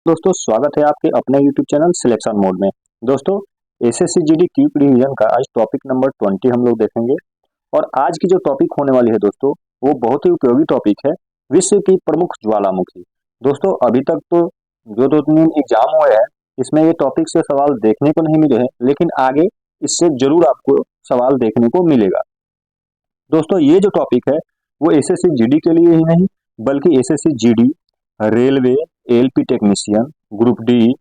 दोस्तों स्वागत है आपके अपने YouTube चैनल सिलेक्शन मोड में। दोस्तों एसएससी जीडी क्विक रिवीजन का आज टॉपिक नंबर 20 हम लोग देखेंगे। और आज की जो टॉपिक होने वाली है दोस्तों, वो बहुत ही उपयोगी टॉपिक है, विश्व की प्रमुख ज्वालामुखी। दोस्तों अभी तक तो जो दो तीन एग्जाम हुए हैं, इसमें ये टॉपिक से सवाल देखने को नहीं मिले हैं, लेकिन आगे इससे जरूर आपको सवाल देखने को मिलेगा। दोस्तों ये जो टॉपिक है वो एसएससी जीडी के लिए ही नहीं, बल्कि SSC GD, railway, LP technician, group D,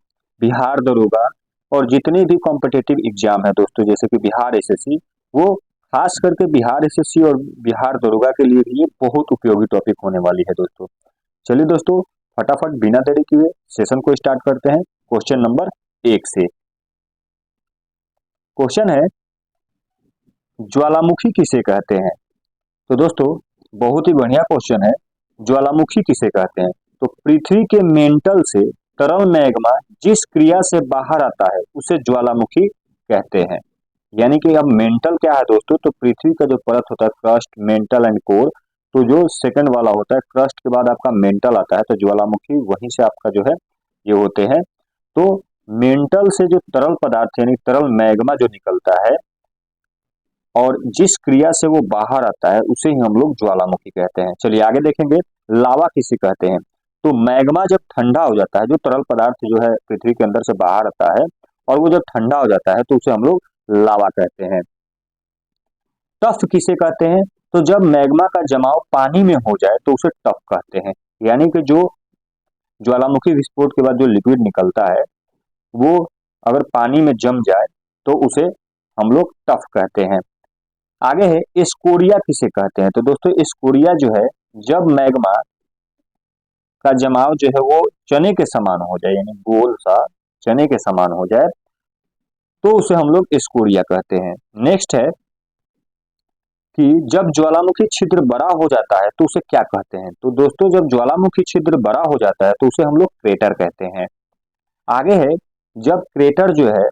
Bihar दरोगा और जितने भी कॉम्पिटेटिव एग्जाम है दोस्तों, जैसे कि बिहार एसएससी, वो खास करके बिहार एसएससी और बिहार दरोगा के लिए भी ये बहुत उपयोगी टॉपिक होने वाली है दोस्तों। चलिए दोस्तों, फटाफट बिना देरी किए सेशन को स्टार्ट करते हैं क्वेश्चन नंबर 1 से। क्वेश्चन है, ज्वालामुखी किसे कहते हैं? तो दोस्तों बहुत ही बढ़िया क्वेश्चन है। ज्वालामुखी किसे कहते हैं? तो पृथ्वी के मेंटल से तरल मैग्मा जिस क्रिया से बाहर आता है उसे ज्वालामुखी कहते हैं। यानी कि अब मेंटल क्या है दोस्तों, तो पृथ्वी का जो परत होता है क्रस्ट, मेंटल एंड कोर, तो जो सेकंड वाला होता है क्रस्ट के बाद आपका मेंटल आता है, तो ज्वालामुखी वहीं से आपका जो है ये होते हैं। तो मेंटल से जो तरल पदार्थ यानी तरल मैग्मा जो निकलता है और जिस क्रिया से वो बाहर आता है उसे ही हम लोग ज्वालामुखी कहते हैं। चलिए आगे देखेंगे, लावा किसे कहते हैं? तो मैग्मा जब ठंडा हो जाता है, जो तरल पदार्थ जो है पृथ्वी के अंदर से बाहर आता है और वो जब ठंडा हो जाता है तो उसे हम लोग लावा कहते हैं। टफ किसे कहते हैं? तो जब मैग्मा का जमाव पानी में हो जाए तो उसे टफ कहते हैं। यानी कि जो ज्वालामुखी विस्फोट के बाद जो लिक्विड निकलता है वो अगर पानी में जम जाए तो उसे हम लोग टफ कहते हैं। आगे है, स्कोरिया किसे कहते हैं? तो दोस्तों स्कोरिया जो है, जब मैग्मा का जमाव जो है वो चने के समान हो जाए, यानी गोल सा चने के समान हो जाए, तो उसे हम लोग स्कोरिया कहते हैं। नेक्स्ट है कि जब ज्वालामुखी छिद्र बड़ा हो जाता है तो उसे क्या कहते हैं? तो दोस्तों जब ज्वालामुखी छिद्र बड़ा हो जाता है तो उसे हम लोग क्रेटर कहते हैं। आगे है, जब क्रेटर जो है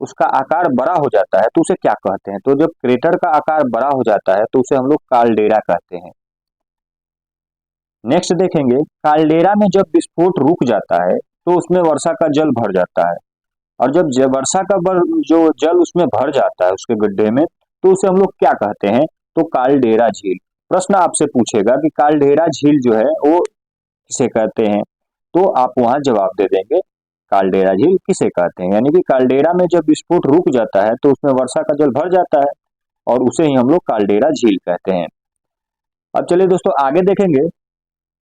उसका आकार बड़ा हो जाता है तो उसे क्या कहते हैं? तो जब क्रेटर का आकार बड़ा हो जाता है तो उसे हम लोग काल्डेरा कहते हैं। नेक्स्ट देखेंगे, काल्डेरा में जब विस्फोट रुक जाता है तो उसमें वर्षा का जल भर जाता है, और जब वर्षा का जो जल उसमें भर जाता है उसके गड्ढे में, तो उसे हम लोग क्या कहते हैं? तो काल्डेरा झील। प्रश्न आपसे पूछेगा कि काल्डेरा झील जो है वो किसे कहते हैं, तो आप वहां जवाब दे देंगे काल्डेरा झील किसे कहते हैं। यानी कि काल्डेरा में जब विस्फोट रुक जाता है तो उसमें वर्षा का जल भर जाता है और उसे ही हम लोग काल्डेरा झील कहते हैं। अब चलिए दोस्तों आगे देखेंगे,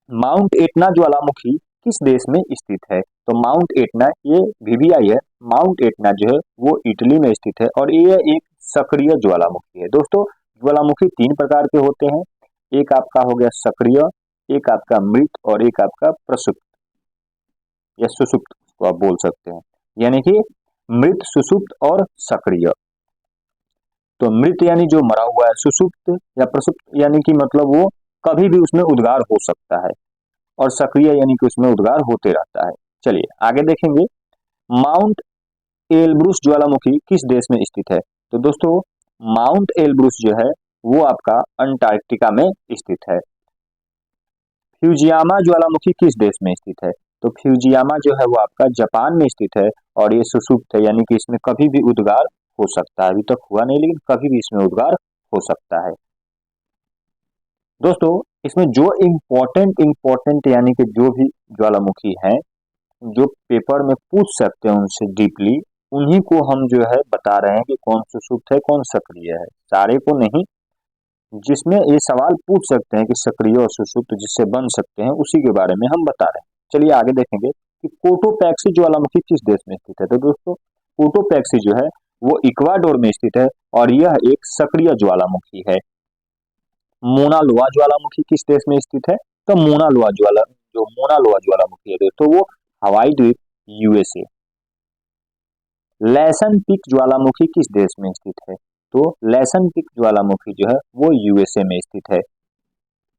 माउंट एटना ज्वालामुखी किस देश में स्थित है? तो माउंट एटना ये वीवीआई है, माउंट एटना जो है वो इटली में स्थित है और ये एक सक्रिय ज्वालामुखी है। दोस्तों ज्वालामुखी तीन प्रकार के होते हैं, एक आपका हो गया सक्रिय, एक आपका मृत और एक आपका प्रसुप्त या सुसुप्त को आप बोल सकते हैं। यानी कि मृत, सुसुप्त और सक्रिय। तो मृत यानी जो मरा हुआ है, सुसुप्त या प्रसुप्त यानी कि मतलब वो कभी भी उसमें उद्गार हो सकता है, और सक्रिय यानी कि उसमें उद्गार होते रहता है। चलिए आगे देखेंगे, माउंट एलब्रूस ज्वालामुखी किस देश में स्थित है? तो दोस्तों माउंट एलब्रूस जो है वो आपका अंटार्कटिका में स्थित है। फ्यूजियामा ज्वालामुखी किस देश में स्थित है? तो फ्यूजियामा जो है वो आपका जापान में स्थित है और ये सुसुप्त है, यानी कि इसमें कभी भी उद्गार हो सकता है। अभी तक हुआ नहीं लेकिन कभी भी इसमें उद्गार हो सकता है। दोस्तों इसमें जो इम्पोर्टेंट यानी कि जो भी ज्वालामुखी हैं जो पेपर में पूछ सकते हैं उनसे डीपली, उन्हीं को हम जो है बता रहे हैं कि कौन सुसुप्त है कौन सक्रिय है, सारे को नहीं। जिसमें ये सवाल पूछ सकते हैं कि सक्रिय और सुसुप्त जिससे बन सकते हैं उसी के बारे में हम बता रहे हैं। चलिए आगे देखेंगे कि कोटोपैक्सी ज्वालामुखी किस देश में स्थित है? तो दोस्तों कोटोपैक्सी जो है वो इक्वाडोर में स्थित है और यह एक सक्रिय ज्वालामुखी है। मोना लोआ ज्वालामुखी किस देश में स्थित है? तो मोना लोआ ज्वालामुखी है दोस्तों वो हवाई द्वीप, यूएसए। लैसन पीक ज्वालामुखी किस देश में स्थित है? तो लैसन पीक ज्वालामुखी जो है वो यूएसए में स्थित है।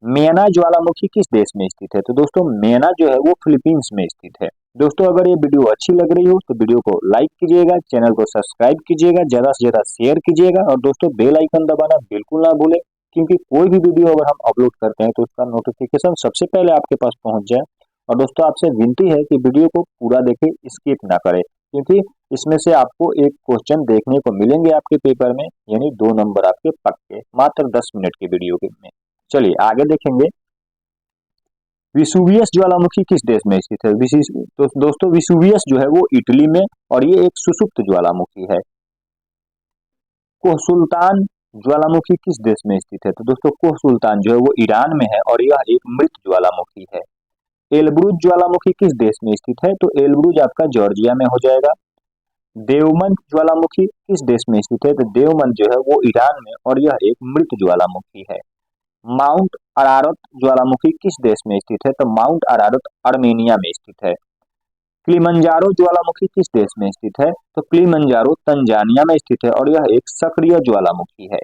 मेना ज्वालामुखी किस देश में स्थित है? तो दोस्तों मेना जो है वो फिलीपींस में स्थित है। दोस्तों अगर ये वीडियो अच्छी लग रही हो तो वीडियो को लाइक कीजिएगा, चैनल को सब्सक्राइब कीजिएगा, ज्यादा से ज्यादा शेयर कीजिएगा और दोस्तों बेल आइकन दबाना बिल्कुल ना भूलें, क्योंकि कोई भी वीडियो अगर हम अपलोड करते हैं तो उसका नोटिफिकेशन सबसे पहले आपके पास पहुंच जाए और दोस्तों आपसे विनती है कि वीडियो को पूरा देखें, स्किप ना करें, क्योंकि इसमें से आपको एक क्वेश्चन देखने को मिलेंगे आपके पेपर में, यानी 2 नंबर आपके पक्के, मात्र 10 मिनट की वीडियो में। चलिए आगे देखेंगे। विसुवियस ज्वालामुखी किस देश में स्थित है? तो दोस्तों विसुवियस जो है वो इटली में, और ये एक सुषुप्त ज्वालामुखी है। कोह सुल्तान ज्वालामुखी किस देश में स्थित है? तो दोस्तों कोह सुल्तान जो है वो ईरान में है, और यह एक मृत ज्वालामुखी है। एलब्रूज ज्वालामुखी किस देश में स्थित है? तो एलब्रूज आपका जॉर्जिया में हो जाएगा। देवमंत ज्वालामुखी किस देश में स्थित है? तो देवमंत जो है वो ईरान में, और यह एक मृत ज्वालामुखी है। माउंट अरारत ज्वालामुखी किस देश में स्थित है? तो माउंट अरारत अर्मेनिया में स्थित है। किलिमंजारो ज्वालामुखी किस देश में स्थित है? तो किलिमंजारो तंजानिया में स्थित है, और यह एक सक्रिय ज्वालामुखी है।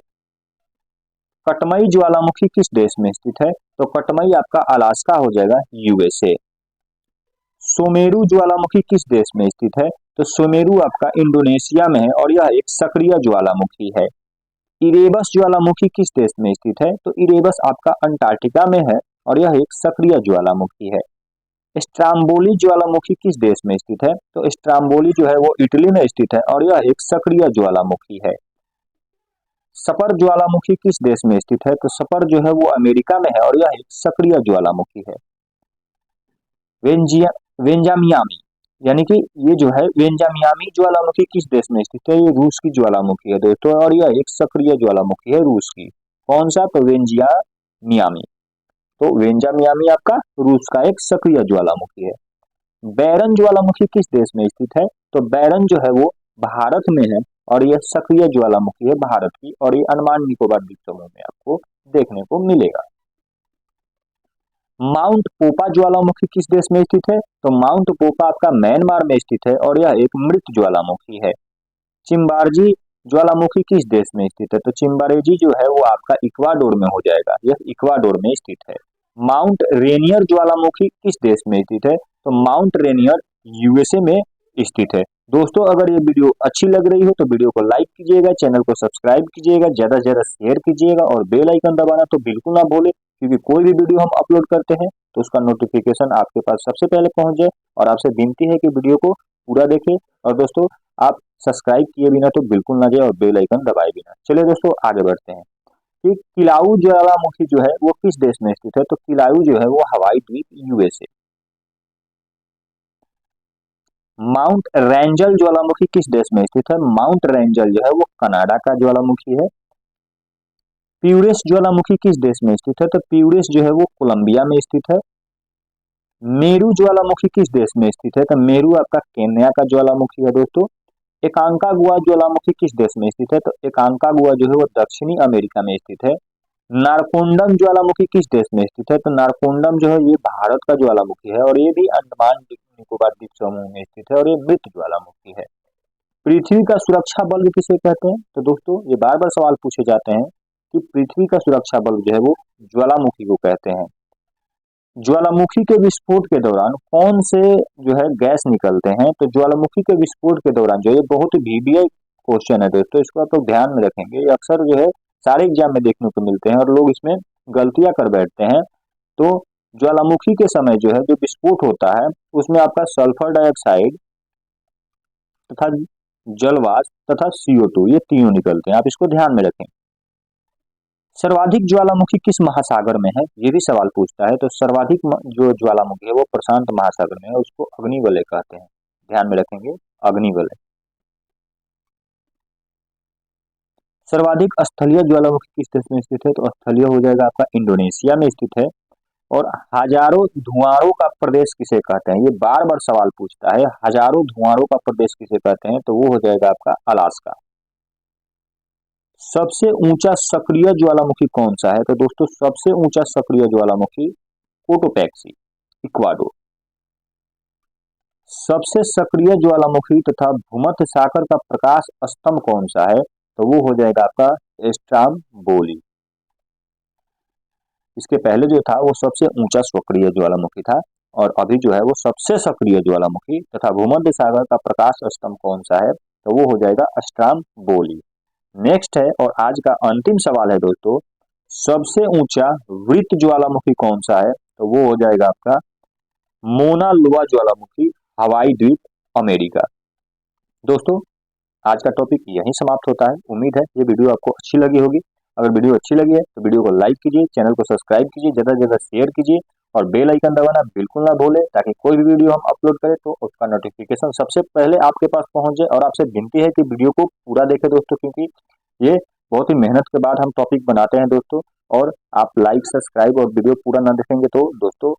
कटमई ज्वालामुखी किस देश में स्थित है? तो कटमई आपका अलास्का हो जाएगा, यूएसए। सुमेरु ज्वालामुखी किस देश में स्थित है? तो सुमेरु आपका इंडोनेशिया में है, और यह एक सक्रिय ज्वालामुखी है। इरेबस ज्वालामुखी किस देश में स्थित है? तो इरेबस आपका अंटार्कटिका में है, और यह एक सक्रिय ज्वालामुखी है। स्ट्राम्बोली ज्वालामुखी किस देश में स्थित है? तो स्ट्राम्बोली जो है वो इटली में स्थित है, और यह एक सक्रिय ज्वालामुखी है। सपर ज्वालामुखी किस देश में स्थित है? तो सपर जो है वो अमेरिका में है, और यह एक सक्रिय ज्वालामुखी है। वेंजिया वेंजामियामी, यानी कि ये जो है वेंजामियामी ज्वालामुखी किस देश में स्थित है? ये रूस की ज्वालामुखी है दोस्तों, और यह एक सक्रिय ज्वालामुखी है रूस की। कौन सा? तो वेंजियामियामी। तो वेंजामियामी आपका रूस का एक सक्रिय ज्वालामुखी है। बैरन ज्वालामुखी किस देश में स्थित है? तो बैरन जो है वो भारत में है, और यह सक्रिय ज्वालामुखी है भारत की, और ये अंडमान निकोबार द्वीप समूह में आपको देखने को मिलेगा। माउंट पोपा ज्वालामुखी किस देश में स्थित है? तो माउंट पोपा आपका म्यांमार में स्थित है, और यह एक मृत ज्वालामुखी है। चिम्बारजी ज्वालामुखी किस देश में स्थित है? तो चिम्बारेजी जो है वो आपका इक्वाडोर में हो जाएगा, यह इक्वाडोर में स्थित है। माउंट रेनियर ज्वालामुखी किस देश में स्थित है? तो माउंट रेनियर यूएसए में स्थित है। दोस्तों अगर ये वीडियो अच्छी लग रही हो तो वीडियो को लाइक कीजिएगा, चैनल को सब्सक्राइब कीजिएगा, ज्यादा से ज्यादा शेयर कीजिएगा, और बेल आइकन दबाना तो बिल्कुल ना भूले, क्योंकि कोई भी वीडियो हम अपलोड करते हैं तो उसका नोटिफिकेशन आपके पास सबसे पहले पहुंच जाए। और आपसे विनती है कि वीडियो को पूरा देखें, और दोस्तों आप सब्सक्राइब किए बिना तो बिल्कुल ना जाए, और बेल आइकन दबाए बिना। चलिए दोस्तों आगे बढ़ते हैं कि किलाउ ज्वालामुखी जो है वो किस देश में स्थित है? तो किलाउ जो है वो हवाई द्वीप, यूएसए। माउंट रेंजल ज्वालामुखी किस देश में स्थित है? माउंट रेंजल जो है वो कनाडा का ज्वालामुखी है। प्यूरेस ज्वालामुखी किस देश में स्थित है? तो प्यूरेस जो है वो कोलंबिया में स्थित है। मेरू ज्वालामुखी किस देश में स्थित है? तो मेरू आपका केन्या का ज्वालामुखी है दोस्तों। एकांकागुआ ज्वालामुखी किस देश में स्थित है? तो एकांकागुआ जो है वो दक्षिणी अमेरिका में स्थित है। नारकोंडम ज्वालामुखी किस देश में स्थित है? तो नारकोंडम जो है ये भारत का ज्वालामुखी है, और ये भी अंडमान निकोबार द्वीप समूह में स्थित है, और ये मृत ज्वालामुखी है। पृथ्वी का सुरक्षा बल्ब किसे कहते हैं? तो दोस्तों ये बार बार सवाल पूछे जाते हैं कि पृथ्वी का सुरक्षा बल्ब जो है वो ज्वालामुखी को कहते हैं। ज्वालामुखी के विस्फोट के दौरान कौन से जो है गैस निकलते हैं? तो ज्वालामुखी के विस्फोट के दौरान जो है बहुत ही वीवीआई क्वेश्चन है दोस्तों, इसको आप लोग ध्यान में रखेंगे, ये अक्सर जो है सारे एग्जाम में देखने को मिलते हैं, और लोग इसमें गलतियां कर बैठते हैं। तो ज्वालामुखी के समय जो है जो विस्फोट होता है उसमें आपका सल्फर डाइऑक्साइड तथा जलवाष्प तथा CO2 ये तीनों निकलते हैं, आप इसको ध्यान में रखें। सर्वाधिक ज्वालामुखी किस महासागर में है? ये भी सवाल पूछता है। तो सर्वाधिक जो ज्वालामुखी है वो प्रशांत महासागर में है, उसको अग्निवलय कहते हैं, ध्यान में रखेंगे, अग्निवलय। सर्वाधिक स्थलीय ज्वालामुखी किस देश में स्थित है? तो स्थलीय हो जाएगा आपका इंडोनेशिया में स्थित है। और हजारों धुआंरों का प्रदेश किसे कहते हैं? ये बार बार सवाल पूछता है, हजारों धुआंरों का प्रदेश किसे कहते हैं? तो वो हो जाएगा आपका अलास्का। सबसे ऊंचा सक्रिय ज्वालामुखी कौन सा है? तो दोस्तों सबसे ऊंचा सक्रिय ज्वालामुखी कोटोपैक्सी, इक्वाडोर। सबसे सक्रिय ज्वालामुखी तथा भूमध्य सागर का प्रकाश स्तंभ कौन सा है? तो वो हो जाएगा आपका स्ट्राम्बोली। इसके पहले जो था वो सबसे ऊंचा सक्रिय ज्वालामुखी था, और अभी जो है वो सबसे सक्रिय ज्वालामुखी तथा भूमध्य सागर का प्रकाश स्तंभ कौन सा है? तो वो हो जाएगा स्ट्राम्बोली। नेक्स्ट है और आज का अंतिम सवाल है दोस्तों, सबसे ऊंचा वृत्त ज्वालामुखी कौन सा है? तो वो हो जाएगा आपका मोना लोआ ज्वालामुखी, हवाई द्वीप, अमेरिका। दोस्तों, आज का टॉपिक यहीं समाप्त होता है। उम्मीद है ये वीडियो आपको अच्छी लगी होगी। अगर वीडियो अच्छी लगी है तो वीडियो को लाइक कीजिए, चैनल को सब्सक्राइब कीजिए, ज़्यादा से ज़्यादा शेयर कीजिए और बेल आइकन दबाना बिल्कुल ना भूलें, ताकि कोई भी वीडियो हम अपलोड करें तो उसका नोटिफिकेशन सबसे पहले आपके पास पहुंच जाए। और आपसे विनती है कि वीडियो को पूरा देखें दोस्तों, क्योंकि ये बहुत ही मेहनत के बाद हम टॉपिक बनाते हैं दोस्तों। और आप लाइक, सब्सक्राइब और वीडियो पूरा ना देखेंगे तो दोस्तों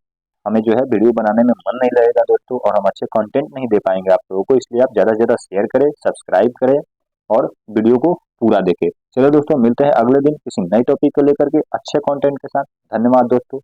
हमें जो है वीडियो बनाने में मन नहीं लगेगा दोस्तों, और हम अच्छे कंटेंट नहीं दे पाएंगे आप लोगों को। इसलिए आप ज़्यादा से ज़्यादा शेयर करें, सब्सक्राइब करें और वीडियो को पूरा देखें। चलो दोस्तों, मिलते हैं अगले दिन किसी नए टॉपिक को लेकर के अच्छे कंटेंट के साथ। धन्यवाद दोस्तों।